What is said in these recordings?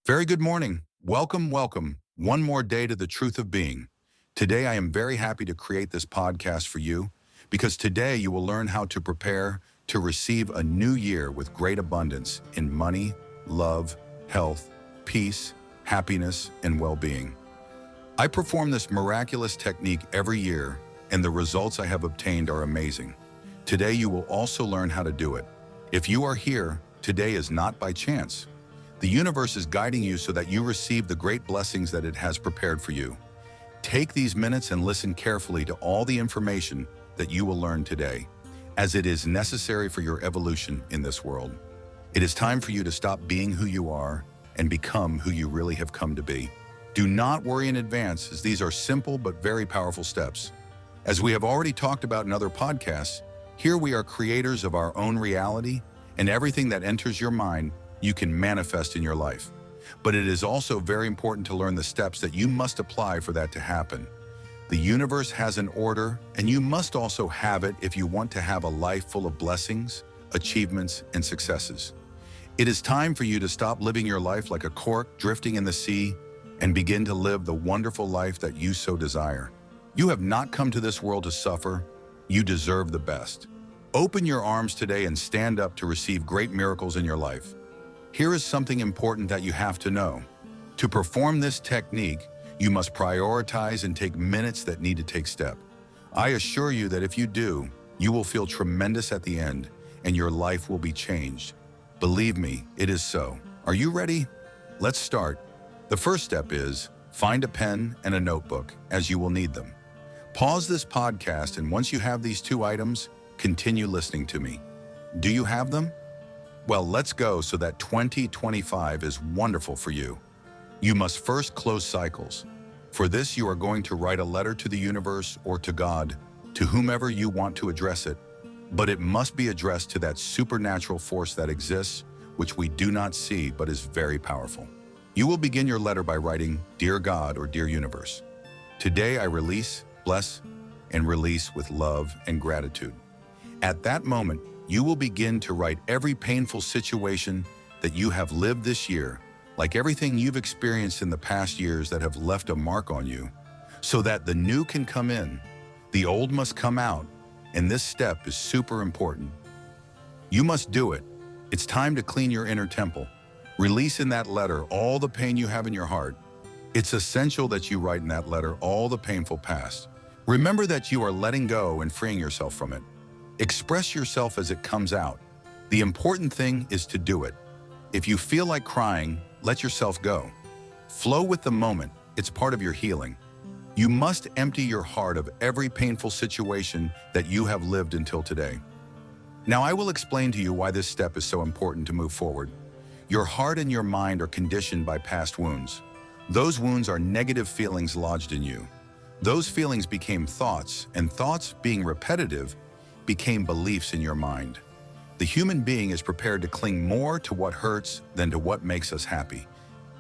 Very good morning. Welcome, welcome. One more day to the truth of being. Today, I am very happy to create this podcast for you because today you will learn how to prepare to receive a new year with great abundance in money, love, health, peace, happiness, and well-being. I perform this miraculous technique every year, and the results I have obtained are amazing. Today, you will also learn how to do it. If you are here, today is not by chance. The universe is guiding you so that you receive the great blessings that it has prepared for you. Take these minutes and listen carefully to all the information that you will learn today, as it is necessary for your evolution in this world. It is time for you to stop being who you are and become who you really have come to be. Do not worry in advance, as these are simple but very powerful steps. As we have already talked about in other podcasts, here we are creators of our own reality, and everything that enters your mind you can manifest in your life. But it is also very important to learn the steps that you must apply for that to happen. The universe has an order, and you must also have it if you want to have a life full of blessings, achievements, and successes. It is time for you to stop living your life like a cork drifting in the sea and begin to live the wonderful life that you so desire. You have not come to this world to suffer. You deserve the best. Open your arms today and stand up to receive great miracles in your life. Here is something important that you have to know. To perform this technique, you must prioritize and take minutes that need to take step. I assure you that if you do, you will feel tremendous at the end and your life will be changed. Believe me, it is so. Are you ready? Let's start. The first step is find a pen and a notebook, as you will need them. Pause this podcast, and once you have these two items, continue listening to me. Do you have them? Well, let's go so that 2025 is wonderful for you. You must first close cycles. For this, you are going to write a letter to the universe or to God, to whomever you want to address it. But it must be addressed to that supernatural force that exists, which we do not see but is very powerful. You will begin your letter by writing, "Dear God" or "Dear Universe. Today I release, bless, and release with love and gratitude." At that moment, you will begin to write every painful situation that you have lived this year, like everything you've experienced in the past years that have left a mark on you, so that the new can come in, the old must come out, and this step is super important. You must do it. It's time to clean your inner temple. Release in that letter all the pain you have in your heart. It's essential that you write in that letter all the painful past. Remember that you are letting go and freeing yourself from it. Express yourself as it comes out. The important thing is to do it. If you feel like crying, let yourself go. Flow with the moment. It's part of your healing. You must empty your heart of every painful situation that you have lived until today. Now, I will explain to you why this step is so important to move forward. Your heart and your mind are conditioned by past wounds. Those wounds are negative feelings lodged in you. Those feelings became thoughts, and thoughts, being repetitive, became beliefs in your mind. The human being is prepared to cling more to what hurts than to what makes us happy.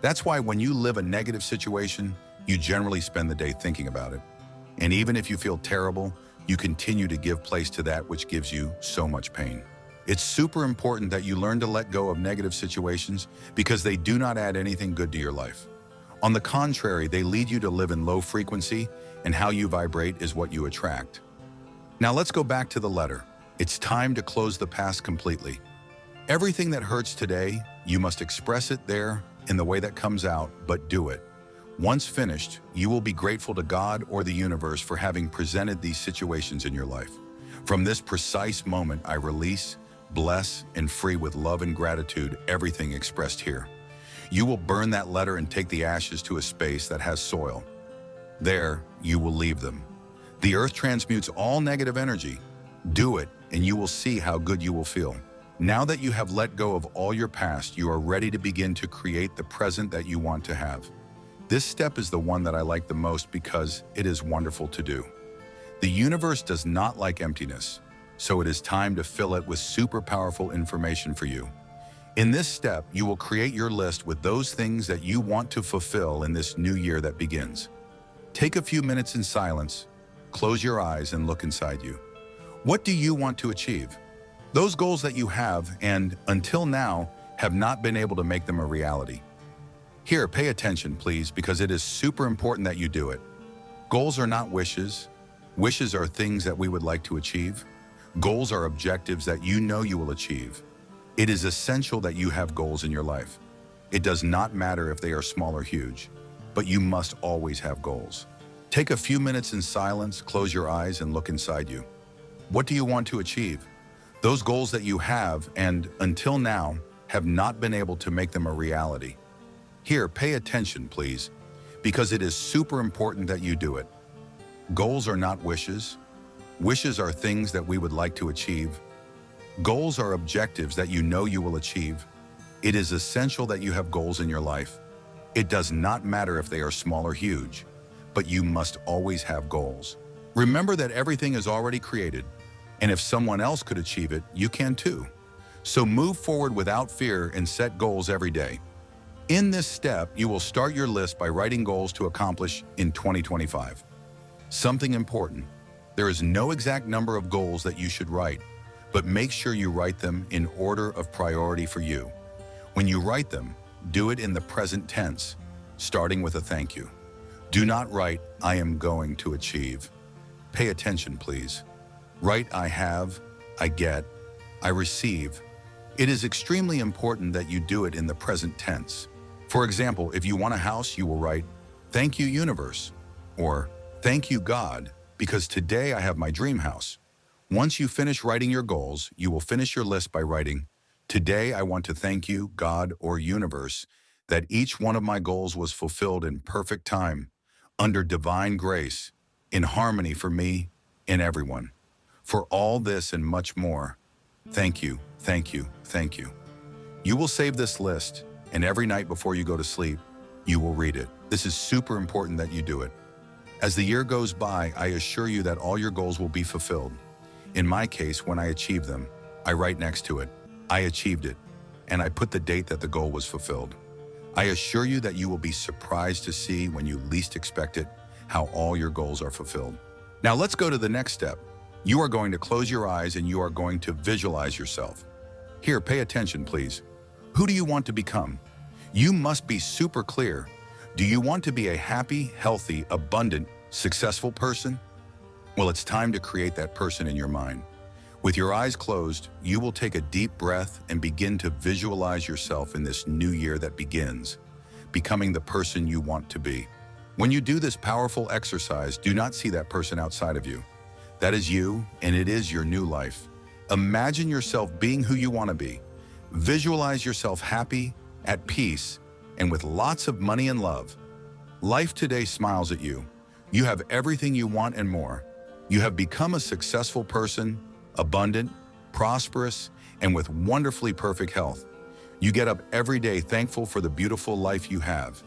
That's why when you live a negative situation, you generally spend the day thinking about it. And even if you feel terrible, you continue to give place to that which gives you so much pain. It's super important that you learn to let go of negative situations because they do not add anything good to your life. On the contrary, they lead you to live in low frequency, and how you vibrate is what you attract. Now let's go back to the letter. It's time to close the past completely. Everything that hurts today, you must express it there in the way that comes out, but do it. Once finished, you will be grateful to God or the universe for having presented these situations in your life. From this precise moment, I release, bless, and free with love and gratitude everything expressed here. You will burn that letter and take the ashes to a space that has soil. There, you will leave them. The earth transmutes all negative energy. Do it, and you will see how good you will feel. Now that you have let go of all your past, you are ready to begin to create the present that you want to have. This step is the one that I like the most because it is wonderful to do. The universe does not like emptiness, so it is time to fill it with super powerful information for you. In this step, you will create your list with those things that you want to fulfill in this new year that begins. Take a few minutes in silence. Close your eyes and look inside you. What do you want to achieve? Those goals that you have and, until now, have not been able to make them a reality. Here, pay attention, please, because it is super important that you do it. Goals are not wishes. Wishes are things that we would like to achieve. Goals are objectives that you know you will achieve. It is essential that you have goals in your life. It does not matter if they are small or huge, but you must always have goals. Take a few minutes in silence, close your eyes, and look inside you. What do you want to achieve? Those goals that you have and, until now, have not been able to make them a reality. Here, pay attention, please, because it is super important that you do it. Goals are not wishes. Wishes are things that we would like to achieve. Goals are objectives that you know you will achieve. It is essential that you have goals in your life. It does not matter if they are small or huge, but you must always have goals. Remember that everything is already created, and if someone else could achieve it, you can too. So move forward without fear and set goals every day. In this step, you will start your list by writing goals to accomplish in 2025. Something important: there is no exact number of goals that you should write, but make sure you write them in order of priority for you. When you write them, do it in the present tense, starting with a thank you. Do not write, "I am going to achieve." Pay attention, please. Write, "I have," "I get," "I receive." It is extremely important that you do it in the present tense. For example, if you want a house, you will write, "Thank you, universe," or "Thank you, God, because today I have my dream house." Once you finish writing your goals, you will finish your list by writing, "Today I want to thank you, God or universe, that each one of my goals was fulfilled in perfect time, under divine grace, in harmony for me and everyone. For all this and much more, thank you, thank you, thank you." You will save this list, and every night before you go to sleep, you will read it. This is super important that you do it. As the year goes by, I assure you that all your goals will be fulfilled. In my case, when I achieve them, I write next to it, "I achieved it," and I put the date that the goal was fulfilled. I assure you that you will be surprised to see, when you least expect it, how all your goals are fulfilled. Now let's go to the next step. You are going to close your eyes and you are going to visualize yourself. Here, pay attention, please. Who do you want to become? You must be super clear. Do you want to be a happy, healthy, abundant, successful person? Well, it's time to create that person in your mind. With your eyes closed, you will take a deep breath and begin to visualize yourself in this new year that begins, becoming the person you want to be. When you do this powerful exercise, do not see that person outside of you. That is you, and it is your new life. Imagine yourself being who you want to be. Visualize yourself happy, at peace, and with lots of money and love. Life today smiles at you. You have everything you want and more. You have become a successful person, abundant, prosperous, and with wonderfully perfect health. You get up every day thankful for the beautiful life you have.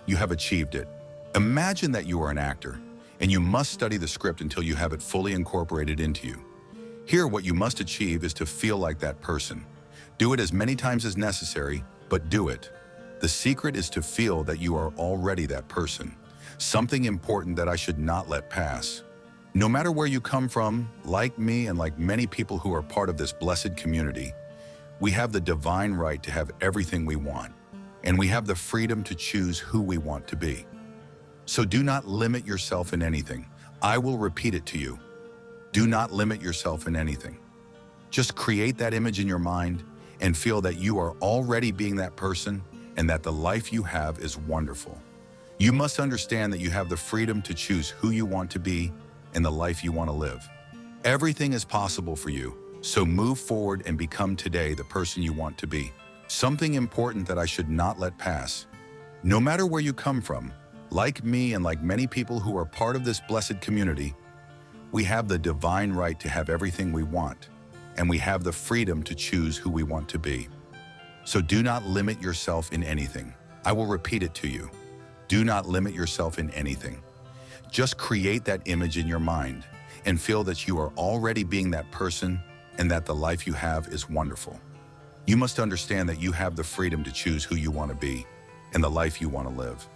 You have achieved it. Imagine that you are an actor, and you must study the script until you have it fully incorporated into you. Here, what you must achieve is to feel like that person. Do it as many times as necessary, but do it. The secret is to feel that you are already that person. Something important that I should not let pass. No matter where you come from, like me and like many people who are part of this blessed community, we have the divine right to have everything we want, and we have the freedom to choose who we want to be. So do not limit yourself in anything. I will repeat it to you. Do not limit yourself in anything. Just create that image in your mind and feel that you are already being that person and that the life you have is wonderful. You must understand that you have the freedom to choose who you want to be and the life you want to live. Everything is possible for you, so move forward and become today the person you want to be. Something important that I should not let pass. No matter where you come from, like me and like many people who are part of this blessed community, we have the divine right to have everything we want, and we have the freedom to choose who we want to be. So do not limit yourself in anything. I will repeat it to you. Do not limit yourself in anything. Just create that image in your mind and feel that you are already being that person and that the life you have is wonderful. You must understand that you have the freedom to choose who you want to be and the life you want to live.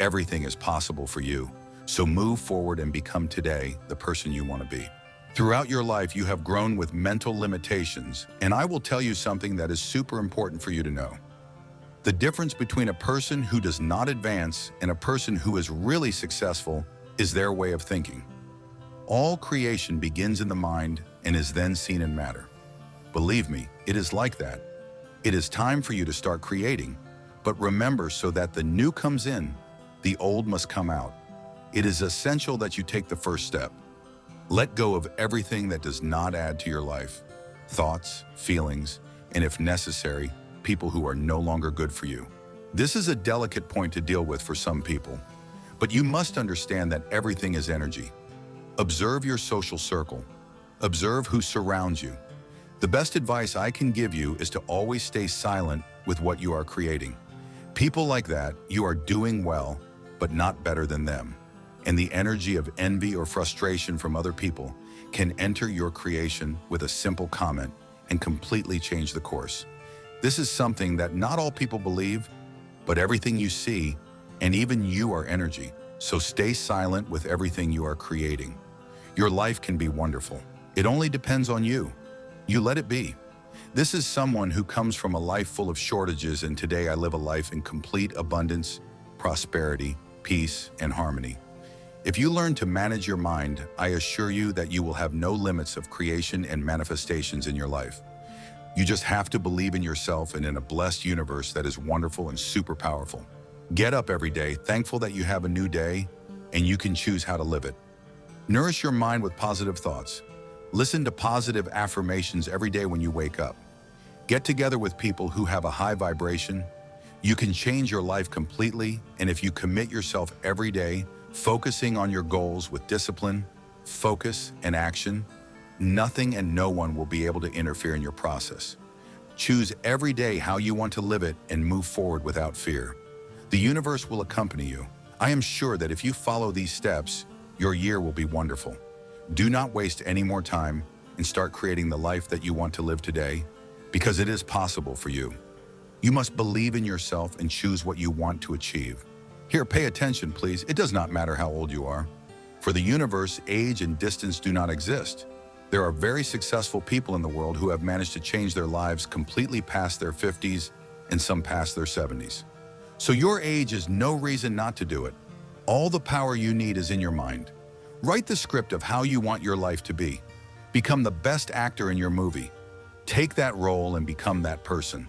Everything is possible for you, so move forward and become today the person you want to be. Throughout your life, you have grown with mental limitations, and I will tell you something that is super important for you to know. The difference between a person who does not advance and a person who is really successful is their way of thinking. All creation begins in the mind and is then seen in matter. Believe me, it is like that. It is time for you to start creating, but remember, so that the new comes in, the old must come out. It is essential that you take the first step. Let go of everything that does not add to your life. Thoughts, feelings, and if necessary, people who are no longer good for you. This is a delicate point to deal with for some people, but you must understand that everything is energy. Observe your social circle. Observe who surrounds you. The best advice I can give you is to always stay silent with what you are creating. People like that, you are doing well, but not better than them. And the energy of envy or frustration from other people can enter your creation with a simple comment and completely change the course. This is something that not all people believe, but everything you see, and even you, are energy. So stay silent with everything you are creating. Your life can be wonderful. It only depends on you. You let it be. This is someone who comes from a life full of shortages, and today I live a life in complete abundance, prosperity, peace, and harmony. If you learn to manage your mind, I assure you that you will have no limits of creation and manifestations in your life. You just have to believe in yourself and in a blessed universe that is wonderful and super powerful. Get up every day, thankful that you have a new day, and you can choose how to live it. Nourish your mind with positive thoughts. Listen to positive affirmations every day when you wake up. Get together with people who have a high vibration. You can change your life completely, and if you commit yourself every day, focusing on your goals with discipline, focus, and action, nothing and no one will be able to interfere in your process. Choose every day how you want to live it and move forward without fear. The universe will accompany you. I am sure that if you follow these steps, your year will be wonderful. Do not waste any more time and start creating the life that you want to live today, because it is possible for you. You must believe in yourself and choose what you want to achieve. Here, pay attention, please. It does not matter how old you are. For the universe, age and distance do not exist. There are very successful people in the world who have managed to change their lives completely past their 50s and some past their 70s. So your age is no reason not to do it. All the power you need is in your mind. Write the script of how you want your life to be. Become the best actor in your movie. Take that role and become that person.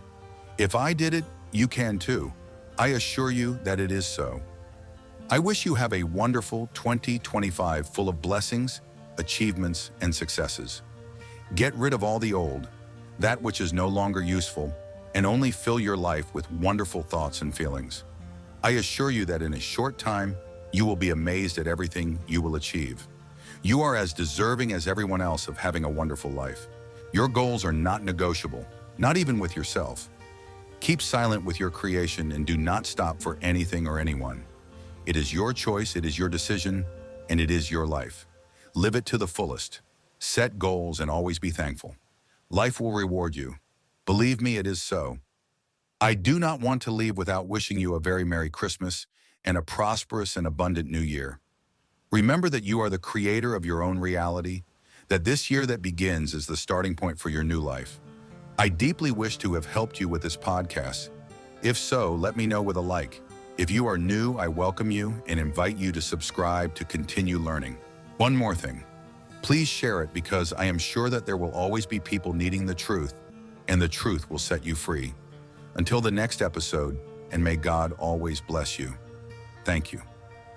If I did it, you can too. I assure you that it is so. I wish you have a wonderful 2025 full of blessings, achievements, and successes. Get rid of all the old, that which is no longer useful, and only fill your life with wonderful thoughts and feelings. I assure you that in a short time, you will be amazed at everything you will achieve. You are as deserving as everyone else of having a wonderful life. Your goals are not negotiable, not even with yourself. Keep silent with your creation and do not stop for anything or anyone. It is your choice, it is your decision, and it is your life. Live it to the fullest. Set goals and always be thankful. Life will reward you. Believe me, it is so. I do not want to leave without wishing you a very Merry Christmas and a prosperous and abundant New Year. Remember that you are the creator of your own reality, that this year that begins is the starting point for your new life. I deeply wish to have helped you with this podcast. If so, let me know with a like. If you are new, I welcome you and invite you to subscribe to continue learning. One more thing. Please share it, because I am sure that there will always be people needing the truth, and the truth will set you free. Until the next episode, and may God always bless you. Thank you.